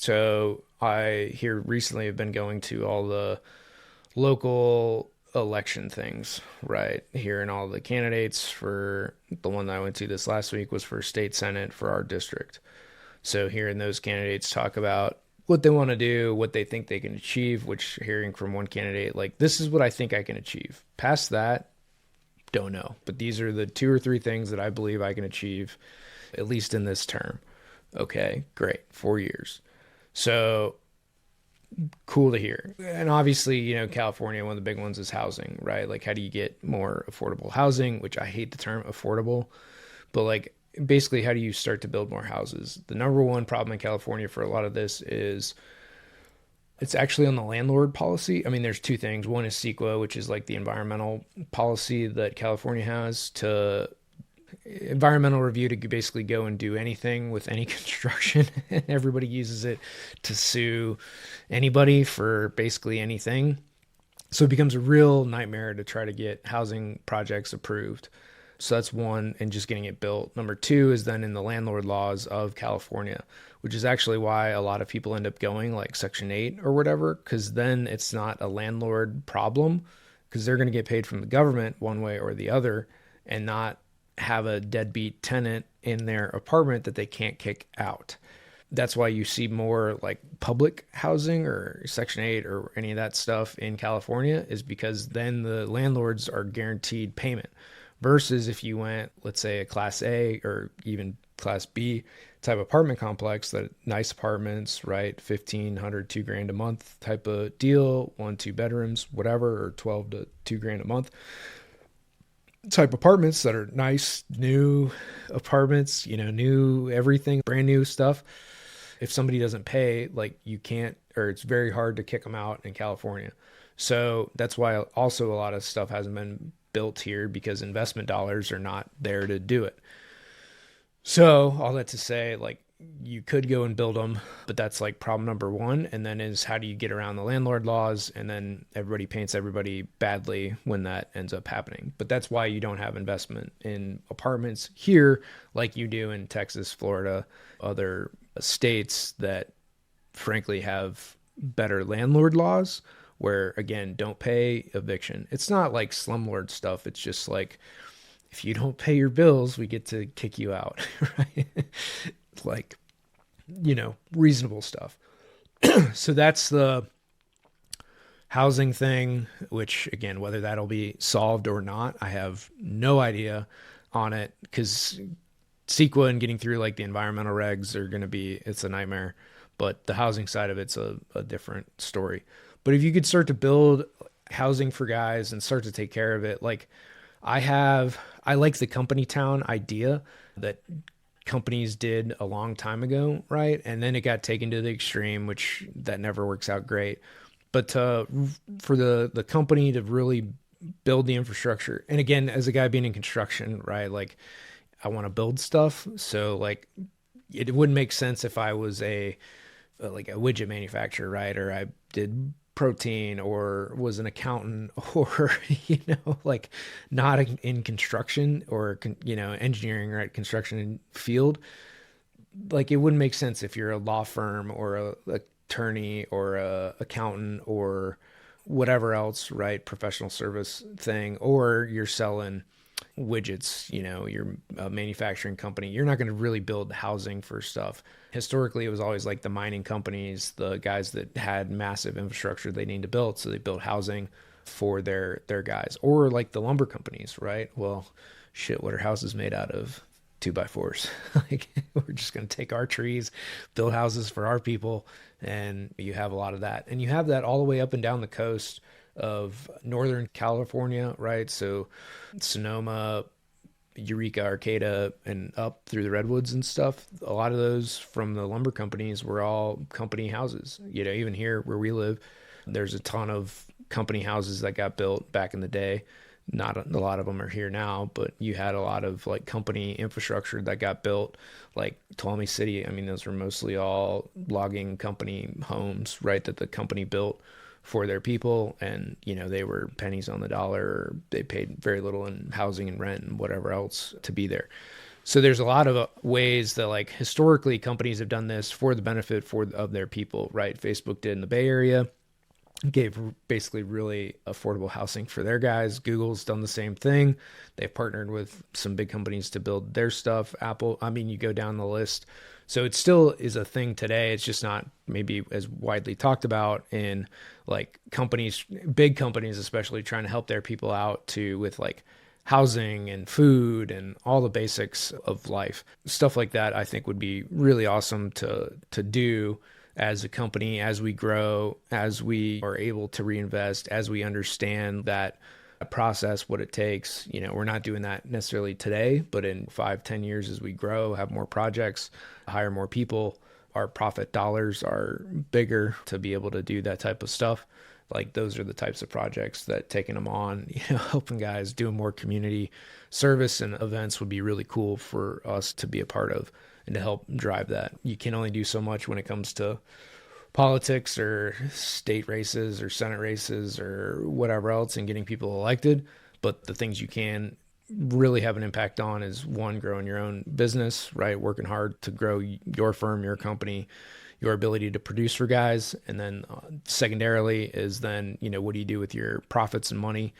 So I here recently have been going to all the local election things, right? Hearing all the candidates for the one that I went to this last week was for state senate for our district. So hearing those candidates talk about what they want to do, what they think they can achieve, which hearing from one candidate, like, this is what I think I can achieve. Past that, don't know. But these are the two or three things that I believe I can achieve, at least in this term. Okay, great. 4 years. So cool to hear. And obviously, California, one of the big ones is housing, right? Like, how do you get more affordable housing, which I hate the term affordable, but like, basically, how do you start to build more houses? The number one problem in California for a lot of this is it's actually on the landlord policy. I mean, there's two things. One is CEQA, which is like the environmental policy that California has to environmental review to basically go and do anything with any construction. And everybody uses it to sue anybody for basically anything. So it becomes a real nightmare to try to get housing projects approved. So that's one, and just getting it built. Number two is then in the landlord laws of California, which is actually why a lot of people end up going like Section 8 or whatever, because then it's not a landlord problem, because they're going to get paid from the government one way or the other and not have a deadbeat tenant in their apartment that they can't kick out. That's why you see more like public housing or Section 8 or any of that stuff in California, is because then the landlords are guaranteed payment. Versus if you went, let's say, a Class A or even Class B type apartment complex, that nice apartments, right? 1,500, $2,000 a month type of deal, 1, 2 bedrooms, whatever, or 12 to $2,000 a month type apartments that are nice, new apartments, new everything, brand new stuff. If somebody doesn't pay, like, you can't, or it's very hard to kick them out in California. So that's why also a lot of stuff hasn't been built here, because investment dollars are not there to do it. So all that to say, like, you could go and build them, but that's like problem number one. And then is, how do you get around the landlord laws? And then everybody paints everybody badly when that ends up happening. But that's why you don't have investment in apartments here like you do in Texas, Florida, other states that frankly have better landlord laws, where, again, don't pay, eviction. It's not like slumlord stuff. It's just like, if you don't pay your bills, we get to kick you out, right? Like, reasonable stuff. So that's the housing thing, which, again, whether that'll be solved or not, I have no idea on it, because CEQA and getting through like the environmental regs are going to be, it's a nightmare. But the housing side of it's a different story. But if you could start to build housing for guys and start to take care of it, like, I like the company town idea that companies did a long time ago, right? And then it got taken to the extreme, which that never works out great. But for the company to really build the infrastructure, and again, as a guy being in construction, right, like, I want to build stuff. So like, it wouldn't make sense if I was like a widget manufacturer, right? Or I did protein or was an accountant or, like, not in construction or, engineering, right? Construction field. Like, it wouldn't make sense if you're a law firm or a attorney or a accountant or whatever else, right? Professional service thing, or you're selling widgets, you're a manufacturing company. You're not going to really build housing for stuff. Historically, it was always like the mining companies, the guys that had massive infrastructure they need to build, so they built housing for their guys. Or like the lumber companies, right? Well, shit, what are houses made out of? 2x4s. Like, we're just going to take our trees, build houses for our people, and you have a lot of that. And you have that all the way up and down the coast of Northern California, right? So Sonoma, Eureka, Arcata, and up through the Redwoods and stuff. A lot of those from the lumber companies were all company houses. Even here where we live, there's a ton of company houses that got built back in the day. Not a lot of them are here now, but you had a lot of like company infrastructure that got built, like Tuolumne City. I mean, those were mostly all logging company homes, right? That the company built for their people, and they were pennies on the dollar, or they paid very little in housing and rent and whatever else to be there. So there's a lot of ways that like historically companies have done this for the benefit of their people, right? Facebook did in the Bay Area, gave basically really affordable housing for their guys. Google's done the same thing. They've partnered with some big companies to build their stuff. Apple, I mean, you go down the list. So it still is a thing today. It's just not maybe as widely talked about in like companies, big companies, especially trying to help their people out to with like housing and food and all the basics of life. Stuff like that I think would be really awesome to do as a company, as we grow, as we are able to reinvest, as we understand that process, what it takes. You know, we're not doing that necessarily today, but in 5-10 years as we grow, have more projects, hire more people, our profit dollars are bigger to be able to do that type of stuff. Like those are the types of projects that taking them on, you know, helping guys doing more community service and events would be really cool for us to be a part of and to help drive that. You can only do so much when it comes to politics or state races or Senate races or whatever else and getting people elected. But the things you can really have an impact on is one, growing your own business, right? Working hard to grow your firm, your company, your ability to produce for guys. And then secondarily is then, you know, what do you do with your profits and money?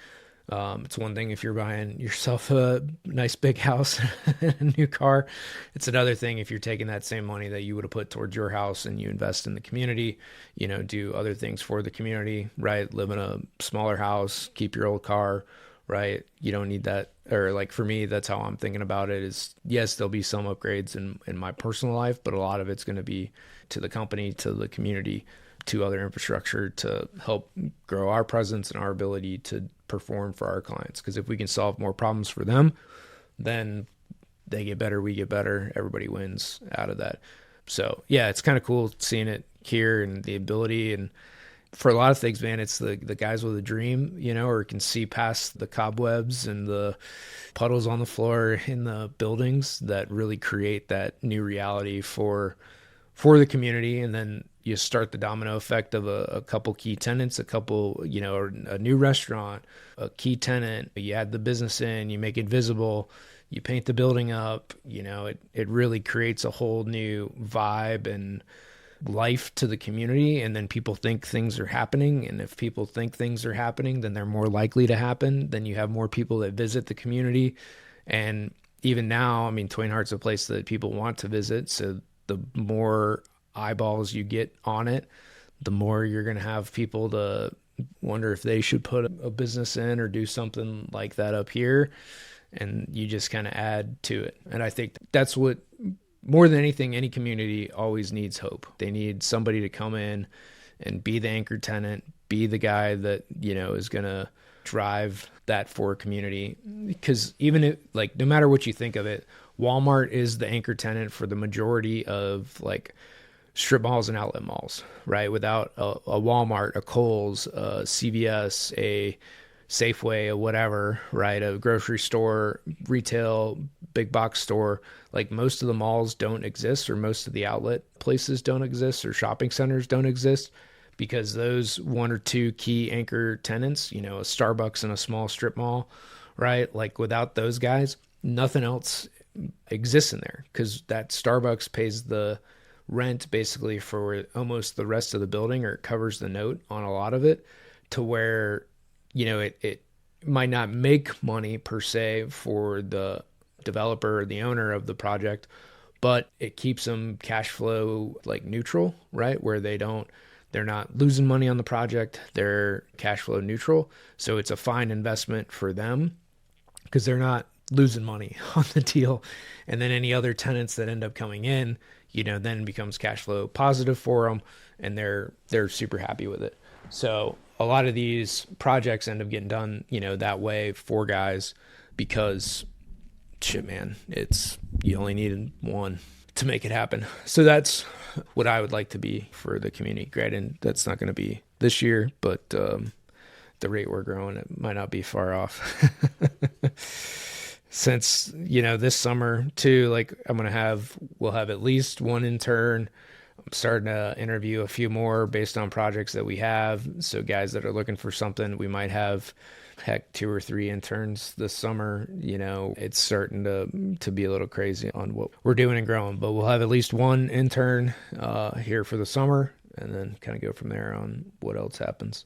It's one thing if you're buying yourself a nice big house, a new car. It's another thing if you're taking that same money that you would have put towards your house and you invest in the community, you know, do other things for the community, right? Live in a smaller house, keep your old car, right? You don't need that. Or like for me, that's how I'm thinking about it is, yes, there'll be some upgrades in my personal life, but a lot of it's going to be to the company, to the community, to other infrastructure to help grow our presence and our ability to perform for our clients. Because if we can solve more problems for them, then they get better, we get better, everybody wins out of that. So yeah, it's kind of cool seeing it here and the ability. And for a lot of things, man, it's the guys with a dream, you know, or can see past the cobwebs and the puddles on the floor in the buildings that really create that new reality for the community. And then you start the domino effect of a couple key tenants, a couple, you know, a new restaurant, a key tenant, you add the business in, you make it visible, you paint the building up, you know, it really creates a whole new vibe and life to the community. And then people think things are happening. And if people think things are happening, then they're more likely to happen. Then you have more people that visit the community. And even now, I mean, Twain Hart's a place that people want to visit. So the more eyeballs you get on it, the more you're going to have people to wonder if they should put a business in or do something like that up here. And you just kind of add to it. And I think that's what, more than anything, any community always needs hope. They need somebody to come in and be the anchor tenant, be the guy that, you know, is going to drive that for a community. Because even if, like, no matter what you think of it, Walmart is the anchor tenant for the majority of like strip malls and outlet malls, right? Without a Walmart, a Kohl's, a CVS, a Safeway, or whatever, right? A grocery store, retail, big box store, like most of the malls don't exist, or most of the outlet places don't exist, or shopping centers don't exist, because those one or two key anchor tenants, you know, a Starbucks in a small strip mall, right? Like without those guys, nothing else exists in there, because that Starbucks pays the rent basically for almost the rest of the building, or it covers the note on a lot of it, to where, you know, it might not make money per se for the developer or the owner of the project, but it keeps them cash flow like neutral, right? Where they're not losing money on the project, they're cash flow neutral. So it's a fine investment for them because they're not losing money on the deal. And then any other tenants that end up coming in, you know, then becomes cash flow positive for them, and they're super happy with it. So a lot of these projects end up getting done, you know, that way for guys, because shit, man, you only needed one to make it happen. So that's what I would like to be for the community. Granted, that's not going to be this year, but the rate we're growing, it might not be far off. Since, you know, this summer too, like we'll have at least one intern. I'm starting to interview a few more based on projects that we have. So guys that are looking for something, we might have heck, 2 or 3 interns this summer. It's starting to be a little crazy on what we're doing and growing, but we'll have at least one intern here for the summer, and then kind of go from there on what else happens.